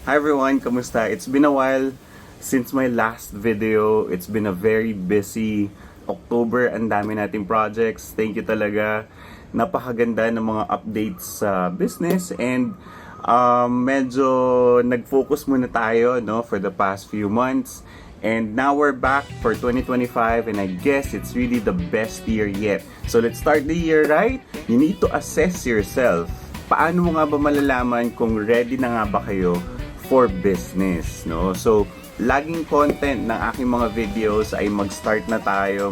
Hi everyone, kamusta? It's been a while since my last video. It's been a very busy October. Ang dami nating projects. Thank you talaga. Napakaganda ng mga updates sa business and medyo nag-focus muna tayo for the past few months. And now we're back for 2025 and I guess it's really the best year yet. So let's start the year right. You need to assess yourself. Paano mo nga ba malalaman kung ready na nga ba kayo for business, no? So, laging content ng aking mga videos ay mag-start na tayo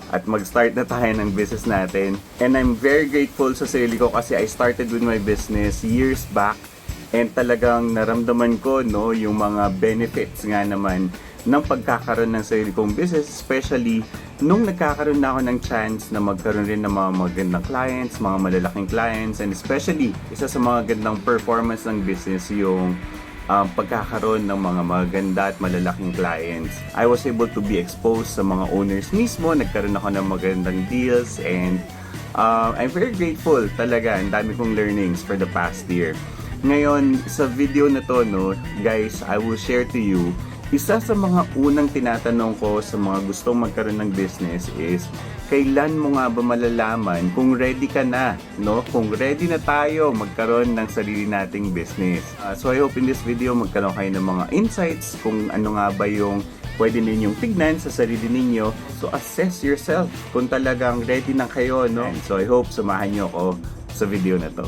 at mag-start na tayo ng business natin. And I'm very grateful sa sarili ko kasi I started with my business years back and talagang naramdaman ko, yung mga benefits nga naman ng pagkakaroon ng sarili kong business, especially nung nagkakaroon na ako ng chance na magkaroon rin ng mga magandang clients, mga malalaking clients, and especially isa sa mga gandang performance ng business yung pagkakaroon ng mga maganda at malalaking clients. I was able to be exposed sa mga owners mismo, nagkaroon ako ng magandang deals, and I'm very grateful talaga. Ang dami kong learnings for the past year. Ngayon, sa video na to, guys, I will share to you isa sa mga unang tinatanong ko sa mga gustong magkaroon ng business is, kailan mo nga ba malalaman kung ready ka na, Kung ready na tayo magkaroon ng sarili nating business. So I hope in this video magkaroon kayo ng mga insights kung ano nga ba yung pwede ninyong tignan sa sarili ninyo. So assess yourself kung talagang ready na kayo, So I hope samahan nyo ako sa video na to.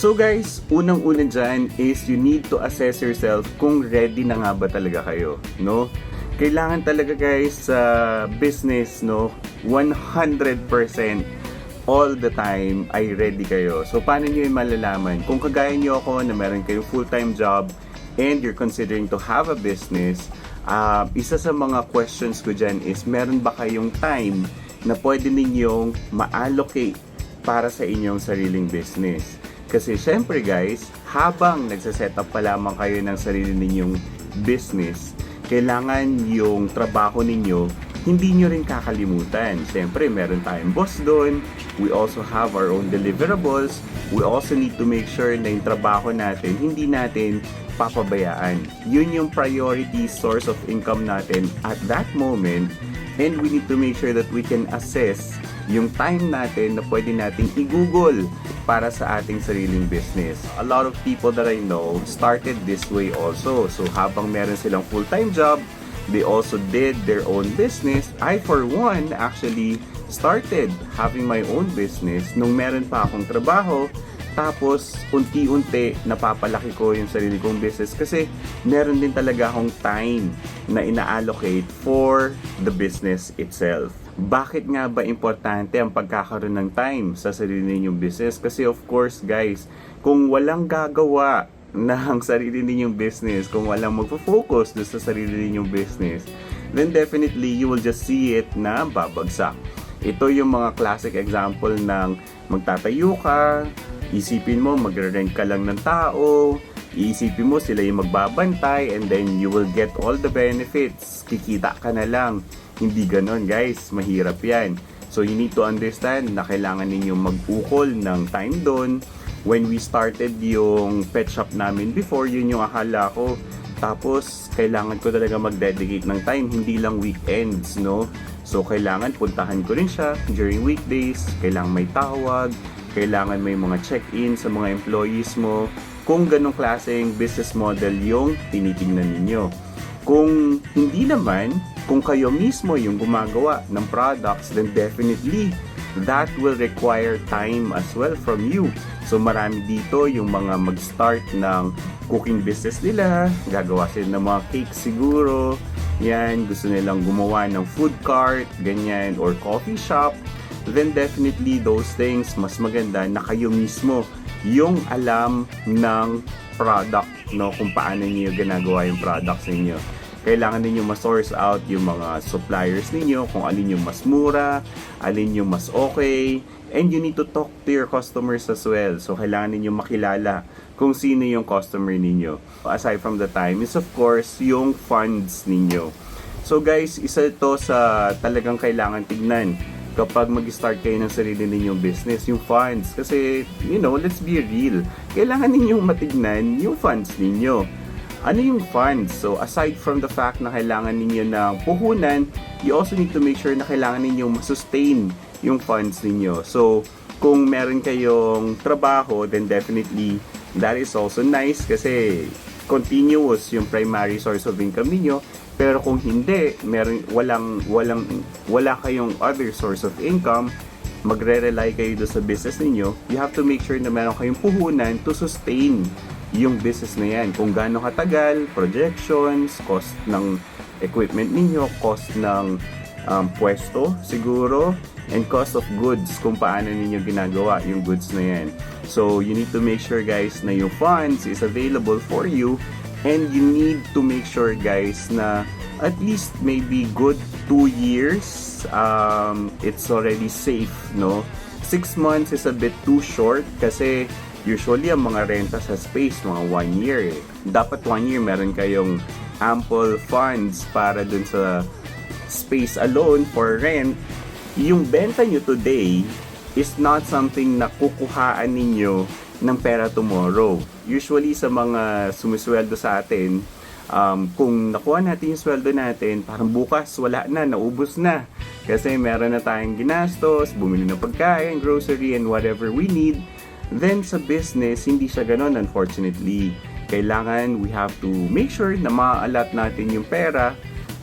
So guys, unang-una dyan is you need to assess yourself kung ready na nga ba talaga kayo, Kailangan talaga guys sa business, 100% all the time ay ready kayo. So paano nyo yung malalaman? Kung kagaya nyo ako na meron kayong full-time job and you're considering to have a business, isa sa mga questions ko dyan is meron ba kayong time na pwede ninyong ma-allocate para sa inyong sariling business? Kasi syempre guys, habang nagsaset up pa lamang kayo ng sarili ninyong business, kailangan yung trabaho ninyo, hindi nyo rin kakalimutan. Syempre, meron tayong boss doon. We also have our own deliverables. We also need to make sure na yung trabaho natin, hindi natin papabayaan. Yun yung priority source of income natin at that moment. And we need to make sure that we can assess yung time natin na pwede nating i-google para sa ating sariling business. A lot of people that I know started this way also. So habang meron silang full-time job, they also did their own business. I for one actually started having my own business nung meron pa akong trabaho. Tapos unti-unti napapalaki ko yung sarili kong business kasi meron din talaga akong time na ina-allocate for the business itself. Bakit nga ba importante ang pagkakaroon ng time sa sarili ninyong business? Kasi of course guys, kung walang gagawa ng sarili ninyong business, kung walang magpo-focus sa sarili ninyong business, then definitely you will just see it na babagsak. Ito yung mga classic example ng magtatayo ka, isipin mo magre-rent ka lang ng tao, iisipin mo sila yung magbabantay, and then you will get all the benefits, kikita ka na lang. Hindi ganon guys, mahirap yan. So you need to understand na kailangan ninyong mag-ukol ng time doon. When we started yung pet shop namin before, yun yung akala ko. Tapos kailangan ko talaga mag-dedicate ng time, hindi lang weekends, So kailangan puntahan ko rin siya during weekdays, kailangan may tawag, kailangan may mga check-in sa mga employees mo. Kung ganong klaseng business model yung tinitingnan ninyo. Kung hindi naman, kung kayo mismo yung gumagawa ng products, then definitely that will require time as well from you. So marami dito yung mga mag-start ng cooking business nila, gagawa sila ng mga cake siguro, yan, gusto nilang gumawa ng food cart, ganyan, or coffee shop. Then definitely those things, mas maganda na kayo mismo yung alam ng product, kung paano niyo ginagawa yung products ninyo. Kailangan ninyo ma-source out yung mga suppliers ninyo, kung alin yung mas mura, alin yung mas okay, and you need to talk to your customers as well. So kailangan ninyo makilala kung sino yung customer ninyo. Aside from the time is of course yung funds ninyo. So guys, isa ito sa talagang kailangan tignan kapag mag-start kayo ng sarili ninyong business, yung funds. Kasi, let's be real. Kailangan ninyong matignan yung funds ninyo. Ano yung funds? So, aside from the fact na kailangan ninyo ng puhunan, you also need to make sure na kailangan ninyong masustain yung funds ninyo. So, kung meron kayong trabaho, then definitely that is also nice kasi continuous yung primary source of income ninyo. Pero kung hindi, wala kayong other source of income, magre-rely kayo doon sa business ninyo, you have to make sure na meron kayong puhunan to sustain yung business na yan. Kung gaano katagal, projections, cost ng equipment ninyo, cost ng pwesto siguro, and cost of goods kung paano ninyo ginagawa yung goods na yan. So, you need to make sure guys na yung funds is available for you. And you need to make sure guys na at least maybe good 2 years it's already safe, no? 6 months is a bit too short kasi usually ang mga renta sa space mga 1 year eh. Dapat 1 year meron kayong ample funds para dun sa space alone for rent. Yung benta nyo today is not something na kukuhaan ninyo ng pera tomorrow. Usually sa mga sumisweldo sa atin, kung nakuha natin yung sweldo natin, parang bukas wala na, naubos na. Kasi meron na tayong ginastos, bumili ng pagkain, grocery, and whatever we need. Then sa business, hindi siya ganon unfortunately. Kailangan we have to make sure na ma-allot natin yung pera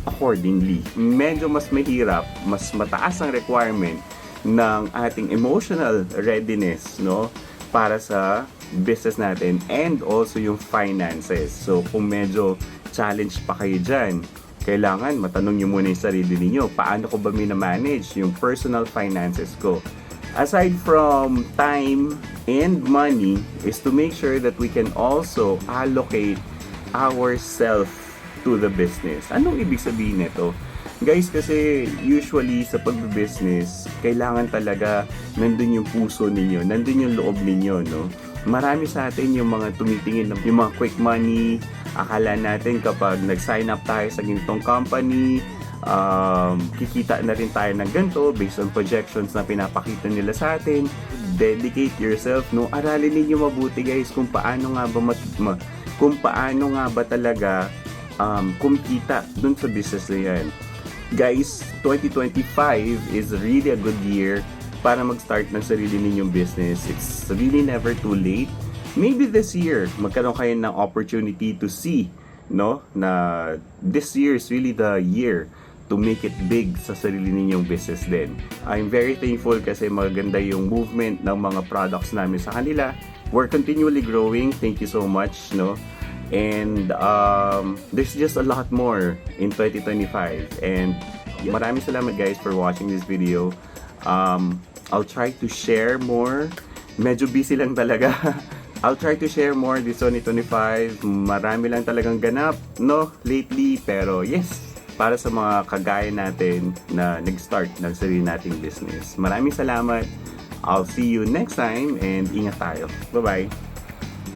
accordingly. Medyo mas mahirap, mas mataas ang requirement ng ating emotional readiness, no? Para sa business natin and also yung finances. So, kung medyo challenge pa kayo dyan, kailangan matanong nyo muna yung sarili ninyo, paano ko ba mina-manage yung personal finances ko? Aside from time and money, is to make sure that we can also allocate ourselves to the business. Anong ibig sabihin nito? Guys, kasi usually sa pag-business, kailangan talaga nandun yung puso ninyo, nandun yung loob ninyo, no? Marami sa atin yung mga tumitingin ng yung mga quick money. Akala natin kapag nag-sign up tayo sa ganitong company, kikita na rin tayo ng ganito based on projections na pinapakita nila sa atin. Dedicate yourself, no? Aralin ninyo mabuti guys kung paano nga ba talaga kumita dun sa business na yan. Guys, 2025 is really a good year para mag-start ng sarili ninyong business. It's really never too late. Maybe this year, magkaroon kayo ng opportunity to see, no, na this year is really the year to make it big sa sarili ninyong business din. I'm very thankful kasi maganda yung movement ng mga products namin sa kanila. We're continually growing. Thank you so much, no? And there's just a lot more in 2025. And maraming salamat guys for watching this video. I'll try to share more. Medyo busy lang talaga. I'll try to share more this 2025. Marami lang talagang ganap, no, lately. Pero yes, para sa mga kagaya natin na nag-start ng sarili nating business. Maraming salamat. I'll see you next time and ingat tayo. Bye-bye.